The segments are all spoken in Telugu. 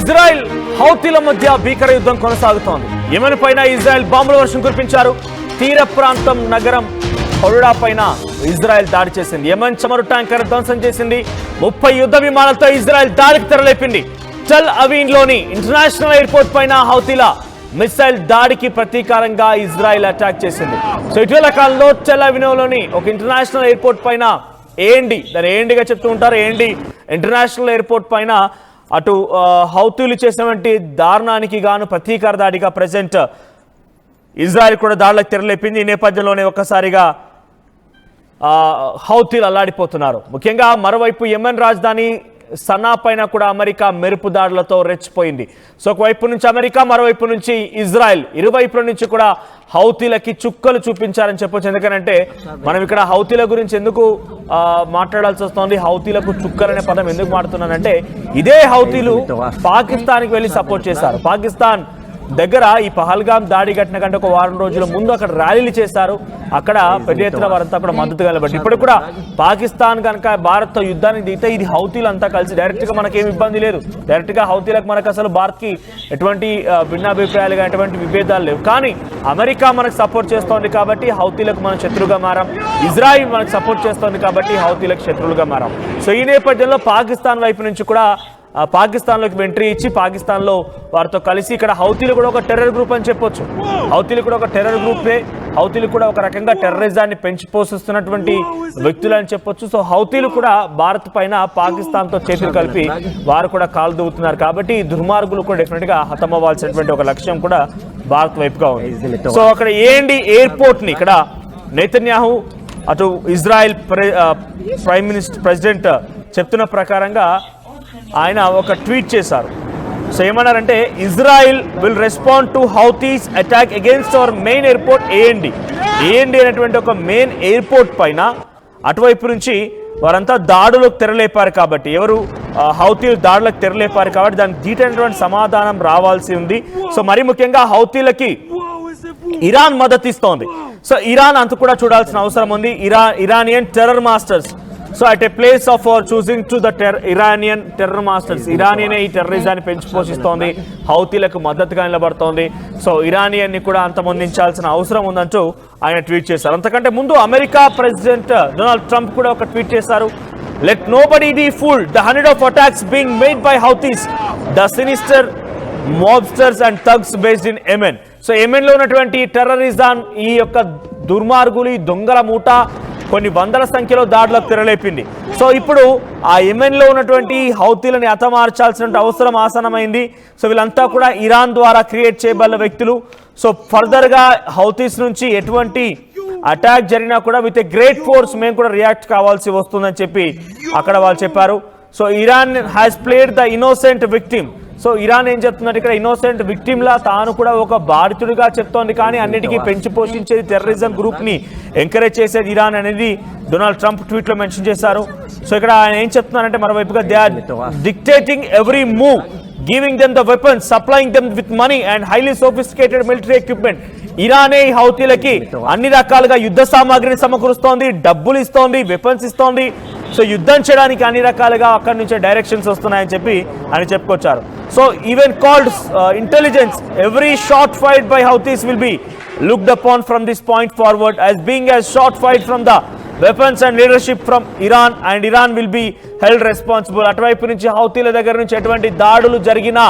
ఇజ్రాయెల్ హౌతీల మధ్య భీకర యుద్ధం కొనసాగుతోంది. యెమెన్ పైన ఇజ్రాయెల్ బాంబుల వర్షం కురిపించారు. తీర ప్రాంతం నగరం హొరుడా పైన ఇజ్రాయెల్ దాడి చేసింది. యెమెన్ చమురు ట్యాంకర్ ధ్వంసం చేసింది. 30 యుద్ధ విమానాలతో ఇజ్రాయెల్ దాడికి తెరలేపింది. టెల్ అవీవ్ లోని ఇంటర్నేషనల్ ఎయిర్పోర్ట్ పైన హౌతీల మిసైల్ దాడికి ప్రతీకారంగా ఇజ్రాయెల్ అటాక్ చేసింది. సో ఇటీవల కాలంలో టెల్ అవీవ్ లోని ఒక ఇంటర్నేషనల్ ఎయిర్పోర్ట్ పైన దాని ఏండిగా చెప్తూ ఉంటారు, ఇంటర్నేషనల్ ఎయిర్పోర్ట్ పైన అటు హౌతీలు చేసినటువంటి దారుణానికి గాను ప్రతీకార దాడిగా ప్రెజెంట్ ఇజ్రాయెల్ కూడా దాడులకు తెరలేపింది. ఈ నేపథ్యంలోనే ఒక్కసారిగా హౌతీలు అల్లాడిపోతున్నారు. ముఖ్యంగా మరోవైపు యెమెన్ రాజధాని సనా పైన కూడా అమెరికా మెరుపు దాడులతో రెచ్చిపోయింది. సో ఒకవైపు నుంచి అమెరికా, మరోవైపు నుంచి ఇజ్రాయెల్, ఇరువైపుల నుంచి కూడా హౌతీలకి చుక్కలు చూపించారని చెప్పొచ్చు. ఎందుకంటే మనం ఇక్కడ హౌతీల గురించి ఎందుకు మాట్లాడాల్సి వస్తుంది, హౌతీలకు చుక్కలు అనే పదం ఎందుకు మాట్లాడుతున్నానంటే ఇదే హౌతీలు పాకిస్తాన్కి వెళ్ళి సపోర్ట్ చేశారు. పాకిస్తాన్ దగ్గర ఈ పహల్గామ్ దాడి ఘటన కంటే ఒక వారం రోజుల ముందు అక్కడ ర్యాలీలు చేశారు. అక్కడ పెద్ద ఎత్తున వారంతా కూడా మద్దతు కలబట్టి ఇప్పుడు కూడా పాకిస్తాన్ కనుక భారత్తో యుద్ధానికి దిగితే ఇది హౌతీలు అంతా కలిసి డైరెక్ట్గా మనకేం ఇబ్బంది లేదు. డైరెక్ట్గా హౌతీలకు మనకు అసలు భారత్కి ఎటువంటి భిన్నాభిప్రాయాలుగా ఎటువంటి విభేదాలు లేవు. కానీ అమెరికా మనకు సపోర్ట్ చేస్తోంది కాబట్టి హౌతీలకు మనం శత్రువుగా మారాం. ఇజ్రాయిల్ మనకు సపోర్ట్ చేస్తోంది కాబట్టి హౌతీలకు శత్రువులుగా మారాం. సో ఈ నేపథ్యంలో పాకిస్తాన్ వైపు నుంచి కూడా పాకిస్తాన్లోకి ఎంట్రీ ఇచ్చి పాకిస్తాన్లో వారితో కలిసి ఇక్కడ హౌతీలు కూడా ఒక టెర్రర్ గ్రూప్ అని చెప్పొచ్చు. హౌతీలు కూడా ఒక టెర్రర్ గ్రూపే. హౌతీలు కూడా ఒక రకంగా టెర్రరిజాన్ని పెంచి పోషిస్తున్నటువంటి వ్యక్తులు అని చెప్పొచ్చు. సో హౌతీలు కూడా భారత్ పైన పాకిస్తాన్తో చేతులు కలిపి వారు కూడా కాలు దూవుతున్నారు. కాబట్టి ఈ దుర్మార్గులు కూడా డెఫినెట్గా హతమవ్వాల్సినటువంటి ఒక లక్ష్యం కూడా భారత్ వైపుగా ఉంది. సో అక్కడ ఎయిర్పోర్ట్ని ఇక్కడ నెతన్యాహు అటు ఇజ్రాయెల్ ప్రెసిడెంట్ చెప్తున్న ప్రకారంగా ఆయన ఒక ట్వీట్ చేశారు. సో ఏమన్నారంటే Israel will respond to Houthis attack against our main airport AND అనేటువంటి ఒక మెయిన్ ఎయిర్పోర్ట్ పైన అటువైపు నుంచి వారంతా దాడులకు తెరలేపారు కాబట్టి హౌతీలు దాడులకు తెరలేపారు కాబట్టి దానికి ధీటైనటువంటి సమాధానం రావాల్సి ఉంది. సో మరి ముఖ్యంగా హౌతీలకి ఇరాన్ మద్దతు ఇస్తోంది. సో ఇరాన్ అంత కూడా చూడాల్సిన అవసరం ఉంది. Iranian terror masters. So at a place of our choosing to the Iranian terror masters, ఇరానియనే ఈ టెర్రరిజాన్ని పెంచి పోషిస్తోంది, హౌతీలకు మద్దతుగా నిలబడుతోంది. సో ఇరానియన్ని కూడా అంతమొందించాల్సిన అవసరం ఉందంటూ ఆయన ట్వీట్ చేశారు. అంతకంటే ముందు అమెరికా ప్రెసిడెంట్ డొనాల్డ్ ట్రంప్ కూడా ఒక ట్వీట్ చేశారు. Let nobody be fooled, the 100 of attacks being made by Houthis, the sinister mobsters and thugs based in Yemen. So యెమెన్లో ఉన్నటువంటి టెర్రరిజం, ఈ యొక్క దుర్మార్గులు, ఈ దొంగల మూట కొన్ని వందల సంఖ్యలో దాడులకు తెరలేపింది. సో ఇప్పుడు ఆ యెమెన్లో ఉన్నటువంటి హౌతీలని హతమార్చాల్సిన అవసరం ఆసనమైంది. సో వీళ్ళంతా కూడా ఇరాన్ ద్వారా క్రియేట్ చేయబడిన వ్యక్తులు. సో ఫర్దర్గా హౌతీస్ నుంచి ఎటువంటి అటాక్ జరిగినా కూడా విత్ ఎ గ్రేట్ ఫోర్స్ మేము కూడా రియాక్ట్ కావాల్సి వస్తుందని చెప్పి అక్కడ వాళ్ళు చెప్పారు. So Iran has played the innocent victim. So Iran ఏం చెప్తున్నట్టు ఇక్కడ ఇన్నోసెంట్ విక్టిమ్లా తాను కూడా ఒక బాధితుడిగా చెప్తోంది. కానీ అన్నిటికీ పెంచి పోషించేది టెర్రరిజం గ్రూప్ని ఎంకరేజ్ చేసేది ఇరాన్ అనేది డొనాల్డ్ ట్రంప్ ట్వీట్లో మెన్షన్ చేశారు. సో ఇక్కడ ఆయన ఏం చెప్తున్నారంటే మరోవైపుగా they are dictating every move, giving them the weapons, supplying them with money and highly sophisticated military equipment. ఇరానే ఈ హౌతీలకి అన్ని రకాలుగా యుద్ధ సామాగ్రిని సమకూరుస్తోంది, డబ్బులు ఇస్తోంది, వెపన్స్ ఇస్తోంది. సో యుద్ధం చేయడానికి అన్ని రకాలుగా అక్కడి నుంచే డైరెక్షన్స్ వస్తున్నాయని చెప్పి ఆయన చెప్పుకొచ్చారు. So even called intelligence, every shot fired by Houthis will be looked upon from this point forward as being a shot fired from the weapons and leadership from Iran, and Iran will be held responsible. అటువైపు నుంచి హౌతీల దగ్గర నుంచి ఎటువంటి దాడులు జరిగినా,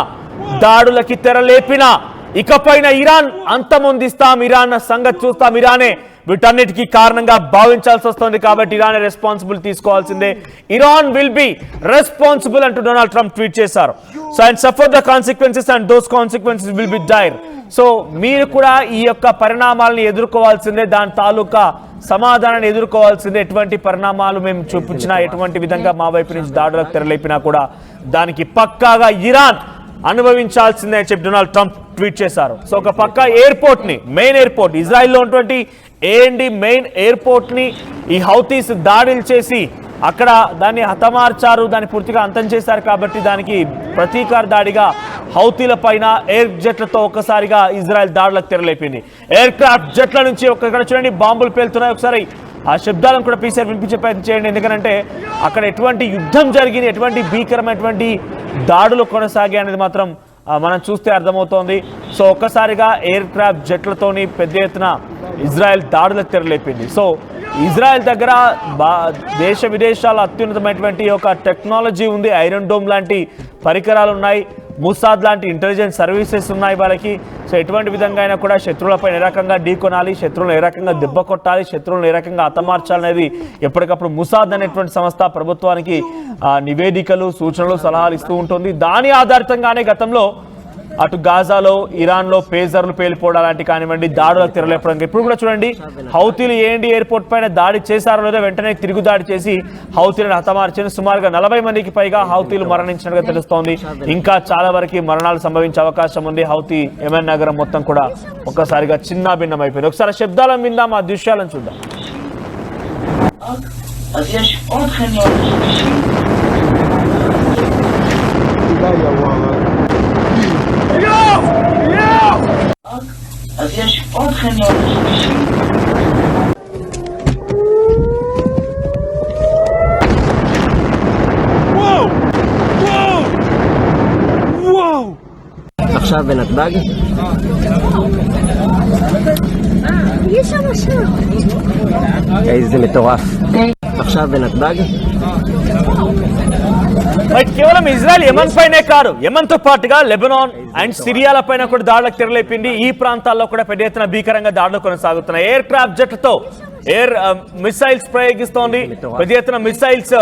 దాడులకి తెరలేపినా ఇకపైన ఇరాన్ అంతమొందిస్తాం, ఇరాన్ సంగతి చూస్తాం, ఇరానే వీటన్నిటికీ కారణంగా భావించాల్సి వస్తుంది. కాబట్టి ఇరానే రెస్పాన్సిబుల్ తీసుకోవాల్సిందే. ఇరాన్ విల్ బి రెస్పాన్సిబుల్ అంటూ డొనాల్డ్ ట్రంప్ ట్వీట్ చేశారు. So and suffer the consequences and those consequences will be dire. So మీరు కూడా ఈ యొక్క పరిణామాలను ఎదుర్కోవాల్సిందే, దాని తాలూకా సమాధానాన్ని ఎదుర్కోవాల్సిందే. ఎటువంటి పరిణామాలు మేము చూపించినా, ఎటువంటి విధంగా మా వైపు నుంచి దాడులకు తెరలేపినా కూడా దానికి పక్కాగా ఇరాన్ అనుభవించాల్సిందే అని చెప్పి డొనాల్డ్ ట్రంప్ ట్వీట్ చేశారు. సో ఒక పక్క ఎయిర్పోర్ట్ని, మెయిన్ ఎయిర్పోర్ట్, ఇజ్రాయిల్లో ఉన్నటువంటి ఏఎన్డి మెయిన్ ఎయిర్పోర్ట్ని ఈ హౌతీస్ దాడులు చేసి అక్కడ దాన్ని హతమార్చారు, దాన్ని పూర్తిగా అంతం చేశారు. కాబట్టి దానికి ప్రతీకార దాడిగా హౌతీల పైన ఎయిర్ జెట్లతో ఒక్కసారిగా ఇజ్రాయెల్ దాడులకు తెరలేపింది. ఎయిర్ క్రాఫ్ట్ జెట్ల నుంచి ఇక్కడ చూడండి బాంబులు పేలుతున్నాయి. ఒకసారి ఆ శబ్దాలను కూడా పీసీఆర్ వినిపించే ప్రయత్నం చేయండి. ఎందుకంటే అక్కడ ఎటువంటి యుద్ధం జరిగింది, ఎటువంటి భీకరమైనటువంటి దాడులు కొనసాగాయి అనేది మాత్రం మనం చూస్తే అర్థమవుతోంది. సో ఒక్కసారిగా ఎయిర్ క్రాఫ్ట్ జెట్లతోని పెద్ద ఎత్తున ఇజ్రాయెల్ దాడులకు తెరలేపింది. సో ఇజ్రాయెల్ దగ్గర దేశ విదేశాల అత్యున్నతమైనటువంటి ఒక టెక్నాలజీ ఉంది. ఐరన్ డోమ్ లాంటి పరికరాలు ఉన్నాయి, ముసాద్ లాంటి ఇంటెలిజెన్స్ సర్వీసెస్ ఉన్నాయి వాళ్ళకి. సో ఎటువంటి విధంగా అయినా కూడా శత్రువులపై ఏ రకంగా ఢీకొనాలి, శత్రువులను ఏ రకంగా దెబ్బ కొట్టాలి, శత్రువులను ఏ రకంగా హతమార్చాలనేది ఎప్పటికప్పుడు ముసాద్ అనేటువంటి సంస్థ ప్రభుత్వానికి నివేదికలు, సూచనలు, సలహాలు ఇస్తూ ఉంటుంది. దాని ఆధారితంగానే గతంలో అటు గాజాలో, ఇరాన్లో పేజర్లు పేలిపోవడం లాంటి కానివ్వండి దాడులకు తెరలేపడం. ఇప్పుడు కూడా చూడండి, హౌతీలు ఏఎండి ఎయిర్పోర్ట్ పైన దాడి చేశారో లేదో వెంటనే తిరుగు దాడి చేసి హౌతీలను హతమార్చిన సుమారుగా 40 మందికి పైగా హౌతీలు మరణించినట్టుగా తెలుస్తోంది. ఇంకా చాలా వరకు మరణాలు సంభవించే అవకాశం ఉంది. హౌతీ యెమెన్ నగరం మొత్తం కూడా ఒక్కసారిగా చిన్నాభిన్నం అయిపోయింది. ఒకసారి శబ్దాలను విందాం, ఆ దృశ్యాలను చూద్దాం. אז יש עוד חניון שלישי. עכשיו בנתב"ג? יש שם משהו. איזה מטורף. עכשיו בנתב"ג? కేవలం ఇజ్రాయెల్ యెమెన్ పైనే కాదు, యెమెన్ తో పాటుగా లెబనాన్ అండ్ సిరియాల పైన కూడా దాడులకు తెరలేపింది. ఈ ప్రాంతాల్లో కూడా పెద్ద ఎత్తున భీకరంగా దాడులు కొనసాగుతున్నాయి. ఎయిర్ క్రాఫ్ట్ జెట్లతో ఎయిర్ మిసైల్స్ ప్రయోగిస్తోంది. పెద్ద ఎత్తున మిసైల్స్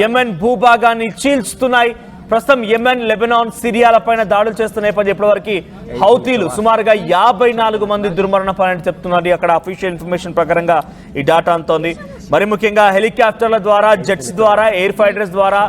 యెమెన్ భూభాగాన్ని చీల్చుతున్నాయి. ప్రస్తుతం యెమెన్, లెబనాన్, సిరియాల పైన దాడులు చేస్తున్న నేపథ్యం ఇప్పటివరకు హౌతీలు సుమారుగా 54 మంది దుర్మరణ పాలని చెప్తున్నది. అక్కడ అఫీషియల్ ఇన్ఫర్మేషన్ ప్రకారంగా ఈ డాటా అంతోంది. మరి ముఖ్యంగా హెలికాప్టర్ల ద్వారా, జెట్స్ ద్వారా, ఎయిర్ ఫైటర్స్ ద్వారా,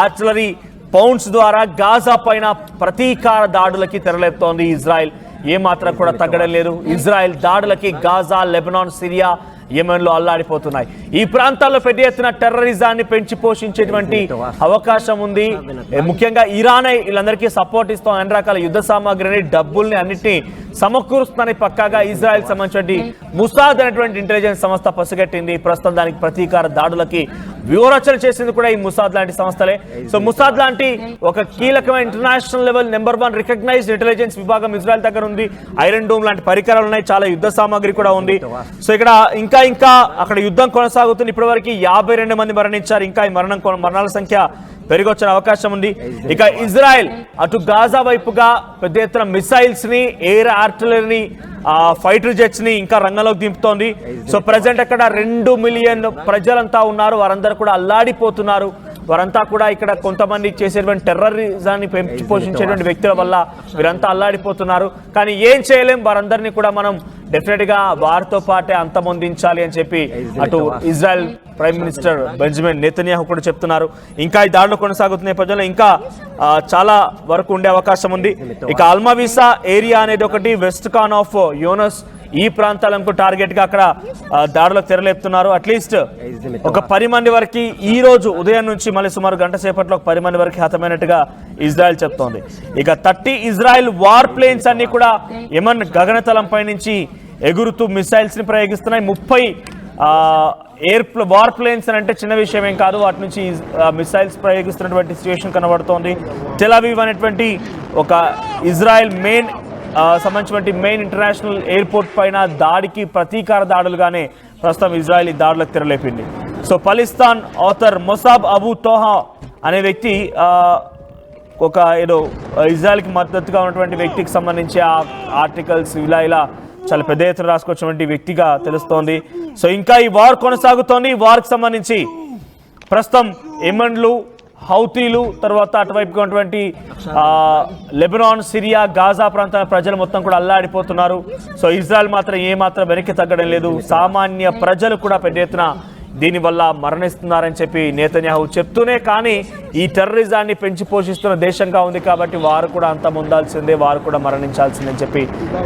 ఆర్టిలరీ పౌండ్స్ ద్వారా గాజా పైన ప్రతీకార దాడులకి తెరలేపుతోంది ఇజ్రాయెల్. ఏమాత్రం కూడా తగ్గడం లేదు. ఇజ్రాయెల్ దాడులకి గాజా, లెబనాన్, సిరియా, యెమెన్లో అల్లాడిపోతున్నాయి. ఈ ప్రాంతాల్లో పెద్ద ఎత్తున టెర్రరిజాన్ని పెంచి పోషించేటువంటి అవకాశం ఉంది. ముఖ్యంగా ఇరాన్ వీళ్ళందరికీ సపోర్ట్ ఇస్తాం, అన్ని రకాల యుద్ధ సామాగ్రిని, డబ్బుల్ని అన్నింటినీ సమకూరుస్తుందని పక్కాగా ఇజ్రాయెల్ సంబంధించి ముసాద్ అనేటువంటి ఇంటెలిజెన్స్ సంస్థ పసిగట్టింది. ప్రస్తుతం దానికి ప్రతీకార దాడులకి వ్యూహరచన చేసింది కూడా ఈ ముసాద్ లాంటి సంస్థలే. సో ముసాద్ లాంటి ఒక కీలకమైన international level number 1 recognised intelligence విభాగం ఇజ్రాయెల్ దగ్గర ఉంది. ఐరన్ డోమ్ లాంటి పరికరాలు ఉన్నాయి, చాలా యుద్ధ సామాగ్రి కూడా ఉంది. సో ఇక్కడ ఇంకా అక్కడ యుద్ధం కొనసాగుతుంది. ఇప్పటివరకు 52 మంది మరణించారు. ఇంకా ఈ మరణాల సంఖ్య పెరిగొచ్చిన అవకాశం ఉంది. ఇక ఇజ్రాయెల్ అటు గాజా వైపుగా పెద్ద ఎత్తున మిసైల్స్ ని, ఎయిర్ ఆర్టిలరీని, ఫైటర్ జెట్స్ ని ఇంకా రంగంలోకి దింపుతోంది. సో ప్రజెంట్ అక్కడ 2 మిలియన్ ప్రజలంతా ఉన్నారు. వారందరూ కూడా అల్లాడిపోతున్నారు. వారంతా కూడా ఇక్కడ కొంతమంది చేసేటువంటి టెర్రరిజాన్ని పెంచి పోషించేటువంటి వ్యక్తుల వల్ల వీరంతా అల్లాడిపోతున్నారు. కానీ ఏం చేయలేం, వారందరినీ కూడా మనం డెఫినెట్ గా వారితో పాటే అంతమొందించాలి అని చెప్పి అటు Israel prime minister Benjamin Netanyahu కూడా చెప్తున్నారు. ఇంకా ఈ దాడులు కొనసాగుతున్న నేపథ్యంలో ఇంకా చాలా వరకు ఉండే అవకాశం ఉంది. ఇక అల్మావిసా ఏరియా అనేది ఒకటి, వెస్ట్ కాన్ ఆఫ్ యోనస్, ఈ ప్రాంతాలకు టార్గెట్ గా అక్కడ దాడులకు తెరలేపుతున్నారు. అట్లీస్ట్ ఒక 10 మంది వరకు ఈ రోజు ఉదయం నుంచి మళ్ళీ సుమారు గంట సేపట్లో 10 మంది వరకు హతమైనట్టుగా ఇజ్రాయెల్ చెప్తోంది. ఇక 30 ఇజ్రాయెల్ వార్ ప్లేన్స్ అన్ని కూడా యెమెన్ గగనతలంపై నుంచి ఎగురుతూ మిసైల్స్ ని ప్రయోగిస్తున్నాయి. 30 వార్ ప్లేన్స్ అని అంటే చిన్న విషయం ఏం కాదు. వాటి నుంచి మిసైల్స్ ప్రయోగిస్తున్నటువంటి సిచ్యువేషన్ కనబడుతోంది. టెల్ అవీవ్ అనేటువంటి ఒక ఇజ్రాయెల్ సంబంధించినటువంటి మెయిన్ ఇంటర్నేషనల్ ఎయిర్పోర్ట్ పైన దాడికి ప్రతీకార దాడులుగానే ప్రస్తుతం ఇజ్రాయెల్ ఈ దాడులకు తెరలేపింది. సో పాలిస్తాన్ ఆథర్ మొసాబ్ అబూ తోహా అనే వ్యక్తి ఒక ఇజ్రాయెల్కి మద్దతుగా ఉన్నటువంటి వ్యక్తికి సంబంధించి ఆ ఆర్టికల్స్ ఇలా చాలా పెద్ద ఎత్తున రాసుకొచ్చినటువంటి వ్యక్తిగా తెలుస్తోంది. సో ఇంకా ఈ వార్ కొనసాగుతోంది. ఈ వార్కి సంబంధించి ప్రస్తుతం యెమెన్లు, హౌతీలు, తర్వాత అటువైపుగా ఉన్నటువంటి లెబనాన్, సిరియా, గాజా ప్రాంతాల ప్రజలు మొత్తం కూడా అల్లాడిపోతున్నారు. సో ఇజ్రాయెల్ మాత్రం ఏమాత్రం వెనక్కి తగ్గడం లేదు. సామాన్య ప్రజలు కూడా పెద్ద ఎత్తున దీనివల్ల మరణిస్తున్నారని చెప్పి నెతన్యాహు చెప్తూనే, కానీ ఈ టెర్రరిజాన్ని పెంచి పోషిస్తున్న దేశంగా ఉంది కాబట్టి వారు కూడా అంతమొందాల్సిందే, వారు కూడా మరణించాల్సిందని చెప్పి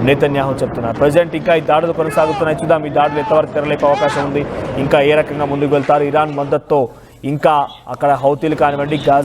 నెతన్యాహు చెప్తున్నారు. ప్రజెంట్ ఇంకా ఈ దాడులు కొనసాగుతున్నాయి. చూద్దాం ఈ దాడులు ఎంతవరకు తెరలేపే అవకాశం ఉంది, ఇంకా ఏ రకంగా ముందుకు వెళ్తారు. ఇరాన్ మద్దతుతో ఇంకా అక్కడ హౌతీలు కానివ్వండి, గాజా